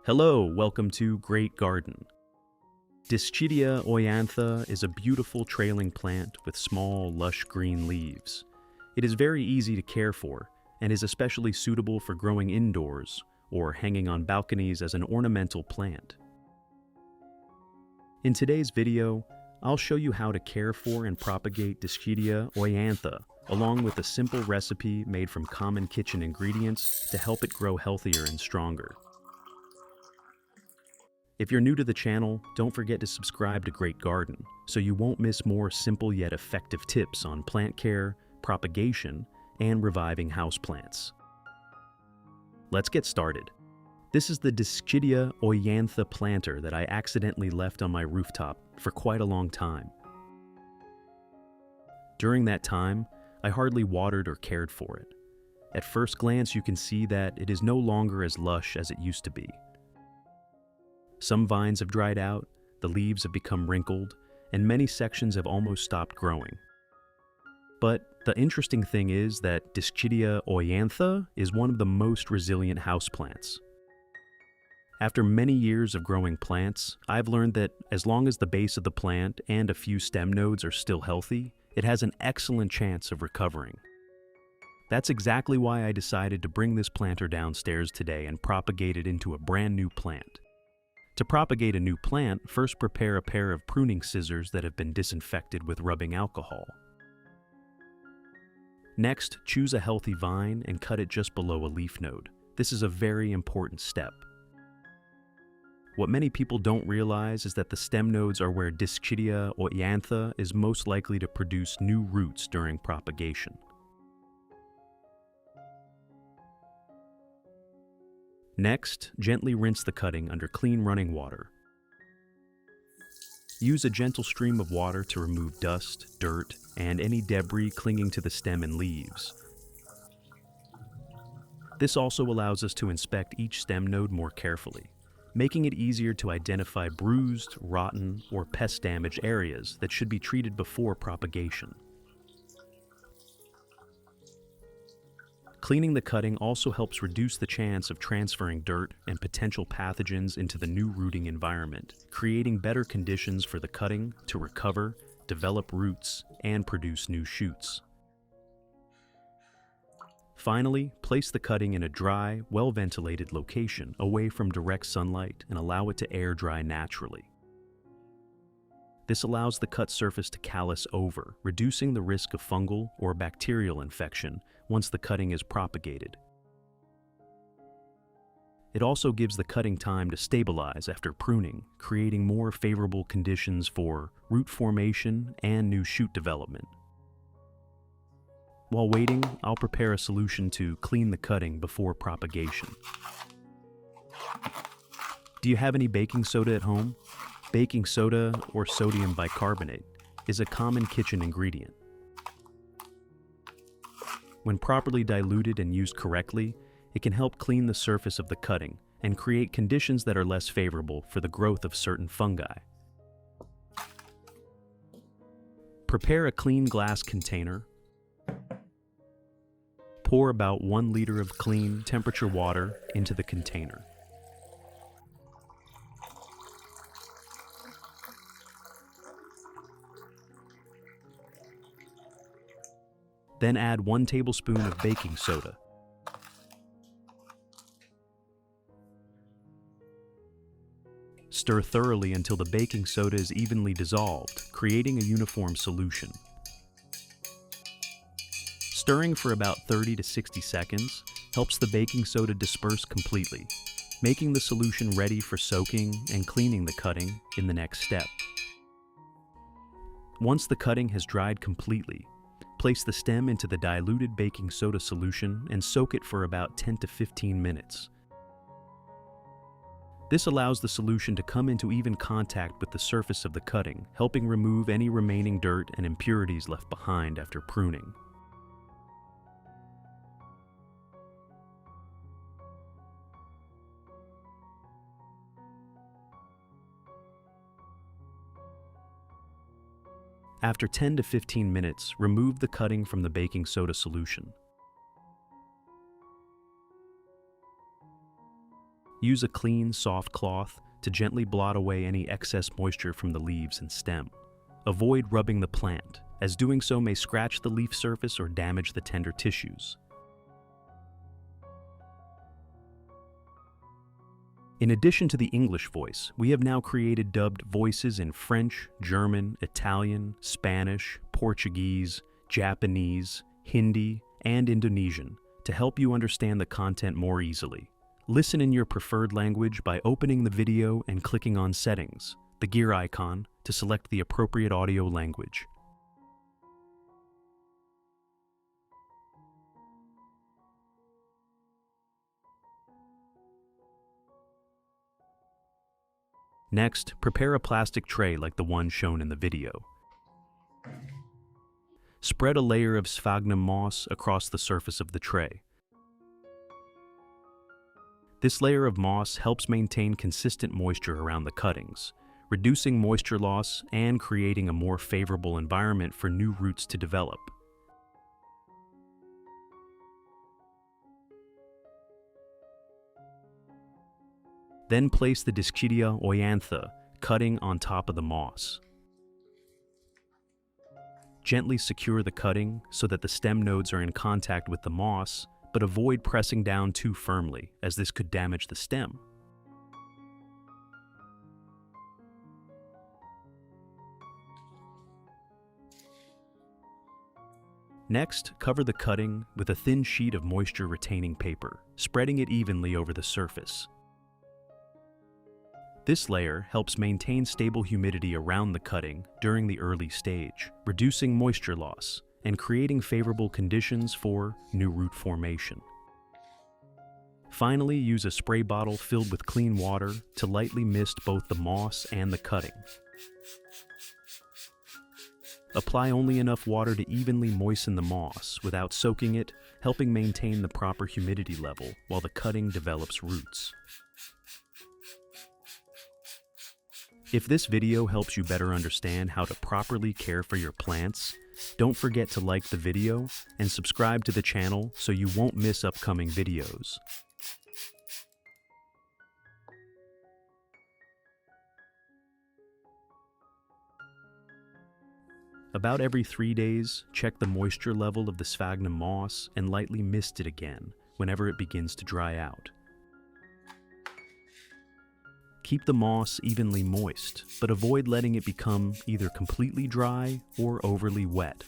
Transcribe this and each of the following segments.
Hello, welcome to Great Garden. Dischidia Oiantha is a beautiful trailing plant with small, lush green leaves. It is very easy to care for and is especially suitable for growing indoors or hanging on balconies as an ornamental plant. In today's video, I'll show you how to care for and propagate Dischidia Oiantha, along with a simple recipe made from common kitchen ingredients to help it grow healthier and stronger. If you're new to the channel, don't forget to subscribe to Great Garden so you won't miss more simple yet effective tips on plant care, propagation, and reviving houseplants. Let's get started. This is the Dischidia Oiantha planter that I accidentally left on my rooftop for quite a long time. During that time, I hardly watered or cared for it. At first glance, you can see that it is no longer as lush as it used to be. Some vines have dried out, the leaves have become wrinkled, and many sections have almost stopped growing. But the interesting thing is that Dischidia Oiantha is one of the most resilient houseplants. After many years of growing plants, I've learned that as long as the base of the plant and a few stem nodes are still healthy, it has an excellent chance of recovering. That's exactly why I decided to bring this planter downstairs today and propagate it into a brand new plant. To propagate a new plant, first prepare a pair of pruning scissors that have been disinfected with rubbing alcohol. Next, choose a healthy vine and cut it just below a leaf node. This is a very important step. What many people don't realize is that the stem nodes are where Dischidia Oiantha is most likely to produce new roots during propagation. Next, gently rinse the cutting under clean running water. Use a gentle stream of water to remove dust, dirt, and any debris clinging to the stem and leaves. This also allows us to inspect each stem node more carefully, making it easier to identify bruised, rotten, or pest-damaged areas that should be treated before propagation. Cleaning the cutting also helps reduce the chance of transferring dirt and potential pathogens into the new rooting environment, creating better conditions for the cutting to recover, develop roots, and produce new shoots. Finally, place the cutting in a dry, well-ventilated location away from direct sunlight and allow it to air dry naturally. This allows the cut surface to callus over, reducing the risk of fungal or bacterial infection once the cutting is propagated. It also gives the cutting time to stabilize after pruning, creating more favorable conditions for root formation and new shoot development. While waiting, I'll prepare a solution to clean the cutting before propagation. Do you have any baking soda at home? Baking soda, or sodium bicarbonate, is a common kitchen ingredient. When properly diluted and used correctly, it can help clean the surface of the cutting and create conditions that are less favorable for the growth of certain fungi. Prepare a clean glass container. Pour about 1 liter of clean, temperature water into the container. Then add 1 tablespoon of baking soda. Stir thoroughly until the baking soda is evenly dissolved, creating a uniform solution. Stirring for about 30 to 60 seconds helps the baking soda disperse completely, making the solution ready for soaking and cleaning the cutting in the next step. Once the cutting has dried completely, place the stem into the diluted baking soda solution and soak it for about 10 to 15 minutes. This allows the solution to come into even contact with the surface of the cutting, helping remove any remaining dirt and impurities left behind after pruning. After 10 to 15 minutes, remove the cutting from the baking soda solution. use a clean, soft cloth to gently blot away any excess moisture from the leaves and stem. Avoid rubbing the plant, as doing so may scratch the leaf surface or damage the tender tissues. In addition to the English voice, we have now created dubbed voices in French, German, Italian, Spanish, Portuguese, Japanese, Hindi, and Indonesian to help you understand the content more easily. Listen in your preferred language by opening the video and clicking on Settings, the gear icon, to select the appropriate audio language. Next, prepare a plastic tray like the one shown in the video. Spread a layer of sphagnum moss across the surface of the tray. This layer of moss helps maintain consistent moisture around the cuttings, reducing moisture loss and creating a more favorable environment for new roots to develop. Then place the Dischidia Oiantha cutting on top of the moss. Gently secure the cutting so that the stem nodes are in contact with the moss, but avoid pressing down too firmly, as this could damage the stem. Next, cover the cutting with a thin sheet of moisture-retaining paper, spreading it evenly over the surface. This layer helps maintain stable humidity around the cutting during the early stage, reducing moisture loss and creating favorable conditions for new root formation. Finally, use a spray bottle filled with clean water to lightly mist both the moss and the cutting. Apply only enough water to evenly moisten the moss without soaking it, helping maintain the proper humidity level while the cutting develops roots. If this video helps you better understand how to properly care for your plants, don't forget to like the video and subscribe to the channel so you won't miss upcoming videos. About every 3 days, check the moisture level of the sphagnum moss and lightly mist it again whenever it begins to dry out. Keep the moss evenly moist, but avoid letting it become either completely dry or overly wet.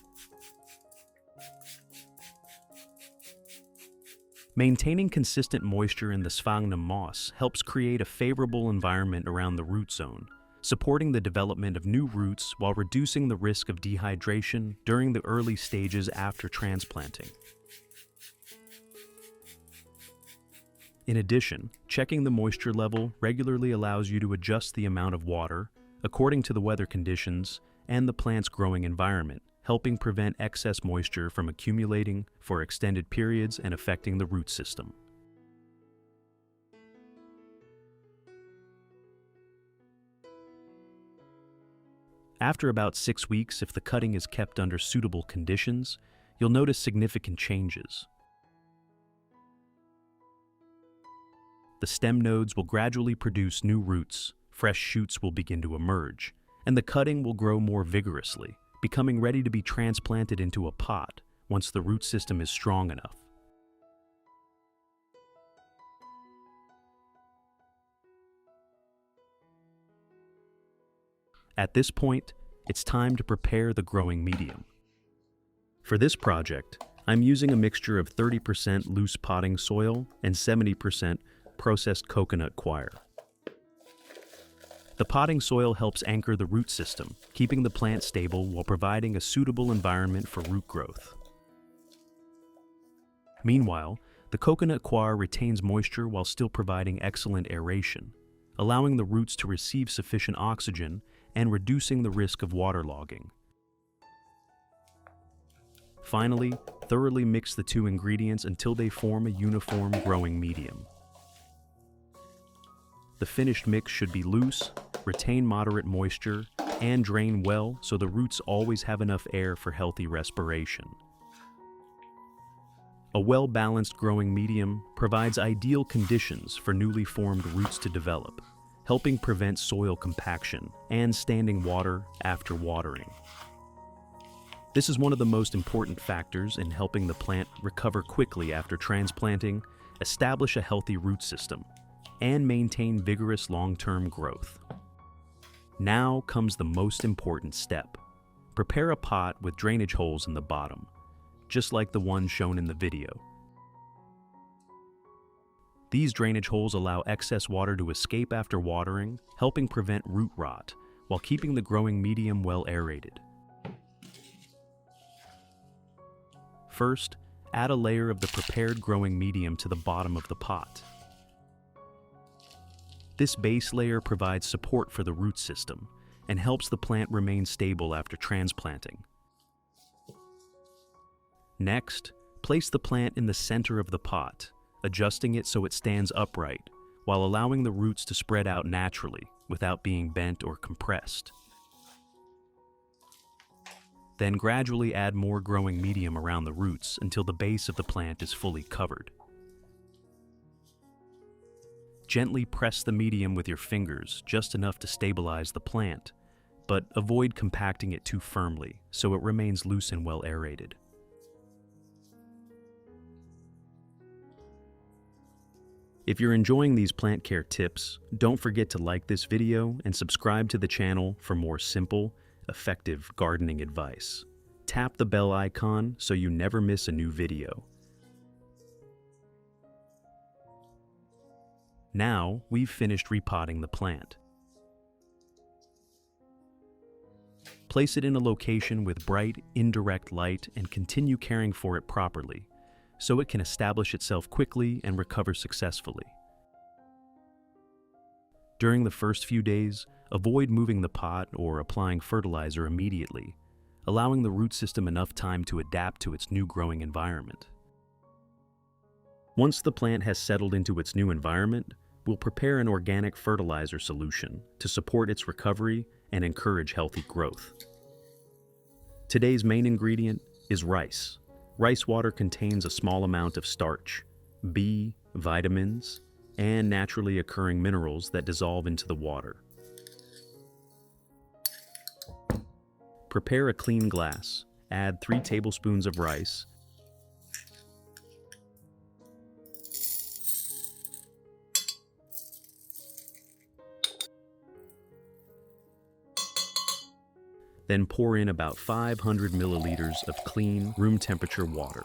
Maintaining consistent moisture in the sphagnum moss helps create a favorable environment around the root zone, supporting the development of new roots while reducing the risk of dehydration during the early stages after transplanting. In addition, checking the moisture level regularly allows you to adjust the amount of water according to the weather conditions and the plant's growing environment, helping prevent excess moisture from accumulating for extended periods and affecting the root system. After about 6 weeks, if the cutting is kept under suitable conditions, you'll notice significant changes. The stem nodes will gradually produce new roots, fresh shoots will begin to emerge, and the cutting will grow more vigorously, becoming ready to be transplanted into a pot once the root system is strong enough. At this point, it's time to prepare the growing medium. For this project, I'm using a mixture of 30% loose potting soil and 70% processed coconut coir. The potting soil helps anchor the root system, keeping the plant stable while providing a suitable environment for root growth. Meanwhile, the coconut coir retains moisture while still providing excellent aeration, allowing the roots to receive sufficient oxygen and reducing the risk of waterlogging. Finally, thoroughly mix the two ingredients until they form a uniform growing medium. The finished mix should be loose, retain moderate moisture, and drain well so the roots always have enough air for healthy respiration. A well-balanced growing medium provides ideal conditions for newly formed roots to develop, helping prevent soil compaction and standing water after watering. This is one of the most important factors in helping the plant recover quickly after transplanting, establish a healthy root system, and maintain vigorous long-term growth. Now comes the most important step. Prepare a pot with drainage holes in the bottom, just like the one shown in the video. These drainage holes allow excess water to escape after watering, helping prevent root rot while keeping the growing medium well aerated. First, add a layer of the prepared growing medium to the bottom of the pot. This base layer provides support for the root system and helps the plant remain stable after transplanting. Next, place the plant in the center of the pot, adjusting it so it stands upright, while allowing the roots to spread out naturally without being bent or compressed. Then gradually add more growing medium around the roots until the base of the plant is fully covered. Gently press the medium with your fingers, just enough to stabilize the plant, but avoid compacting it too firmly so it remains loose and well aerated. If you're enjoying these plant care tips, don't forget to like this video and subscribe to the channel for more simple, effective gardening advice. Tap the bell icon so you never miss a new video. Now we've finished repotting the plant. Place it in a location with bright, indirect light and continue caring for it properly, so it can establish itself quickly and recover successfully. During the first few days, avoid moving the pot or applying fertilizer immediately, allowing the root system enough time to adapt to its new growing environment. Once the plant has settled into its new environment, we'll prepare an organic fertilizer solution to support its recovery and encourage healthy growth. Today's main ingredient is rice. Rice water contains a small amount of starch, B, vitamins, and naturally occurring minerals that dissolve into the water. Prepare a clean glass. Add 3 tablespoons of rice, then pour in about 500 milliliters of clean, room temperature water.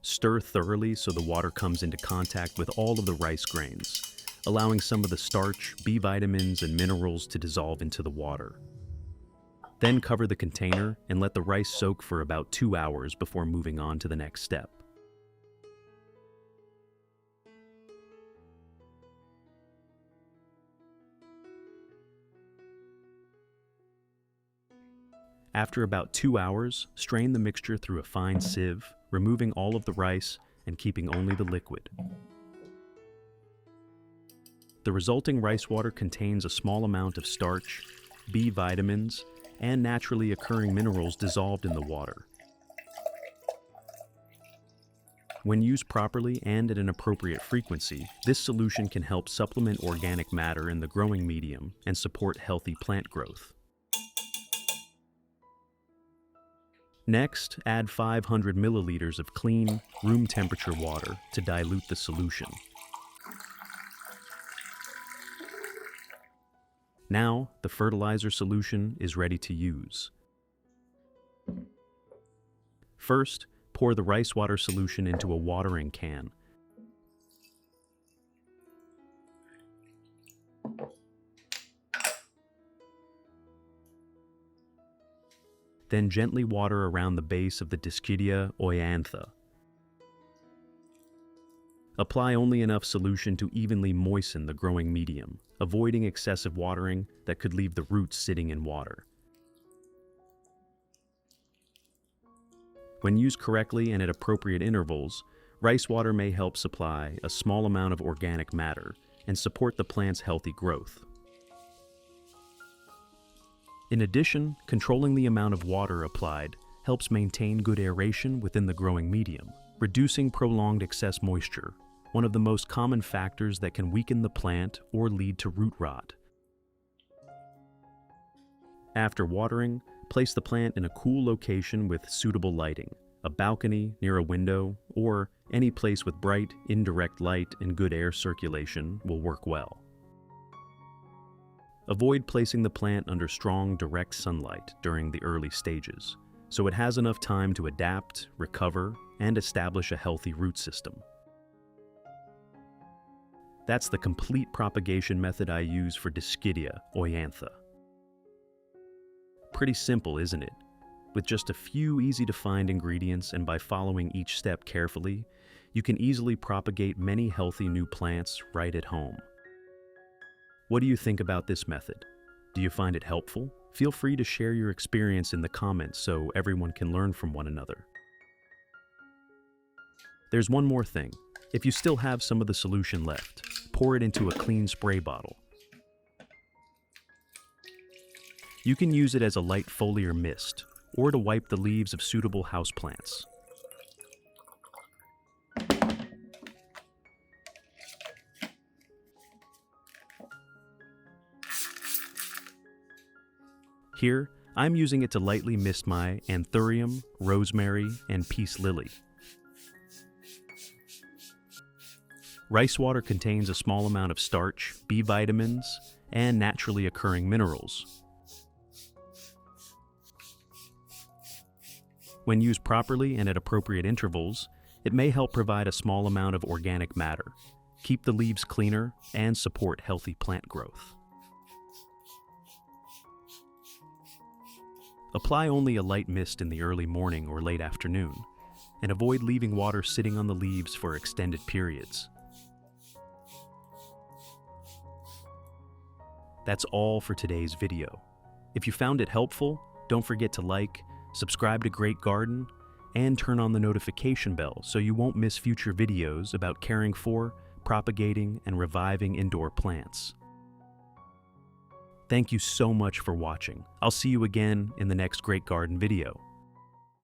Stir thoroughly so the water comes into contact with all of the rice grains, allowing some of the starch, B vitamins, and minerals to dissolve into the water. Then cover the container and let the rice soak for about 2 hours before moving on to the next step. After about 2 hours, strain the mixture through a fine sieve, removing all of the rice and keeping only the liquid. The resulting rice water contains a small amount of starch, B vitamins, and naturally occurring minerals dissolved in the water. When used properly and at an appropriate frequency, this solution can help supplement organic matter in the growing medium and support healthy plant growth. Next, add 500 milliliters of clean, room temperature water to dilute the solution. Now, the fertilizer solution is ready to use. First, pour the rice water solution into a watering can. Then gently water around the base of the Dischidia Oiantha. Apply only enough solution to evenly moisten the growing medium, avoiding excessive watering that could leave the roots sitting in water. When used correctly and at appropriate intervals, rice water may help supply a small amount of organic matter and support the plant's healthy growth. In addition, controlling the amount of water applied helps maintain good aeration within the growing medium, reducing prolonged excess moisture, one of the most common factors that can weaken the plant or lead to root rot. After watering, place the plant in a cool location with suitable lighting. A balcony near a window or any place with bright, indirect light and good air circulation will work well. Avoid placing the plant under strong, direct sunlight during the early stages, so it has enough time to adapt, recover, and establish a healthy root system. That's the complete propagation method I use for Dischidia Oiantha. Pretty simple, isn't it? With just a few easy-to-find ingredients and by following each step carefully, you can easily propagate many healthy new plants right at home. What do you think about this method? Do you find it helpful? Feel free to share your experience in the comments so everyone can learn from one another. There's one more thing. If you still have some of the solution left, pour it into a clean spray bottle. You can use it as a light foliar mist, or to wipe the leaves of suitable houseplants. Here, I'm using it to lightly mist my Anthurium, Rosemary, and Peace Lily. Rice water contains a small amount of starch, B vitamins, and naturally occurring minerals. When used properly and at appropriate intervals, it may help provide a small amount of organic matter, keep the leaves cleaner, and support healthy plant growth. Apply only a light mist in the early morning or late afternoon, and avoid leaving water sitting on the leaves for extended periods. That's all for today's video. If you found it helpful, don't forget to like, subscribe to Great Garden, and turn on the notification bell so you won't miss future videos about caring for, propagating, and reviving indoor plants. Thank you so much for watching. I'll see you again in the next Great Garden video.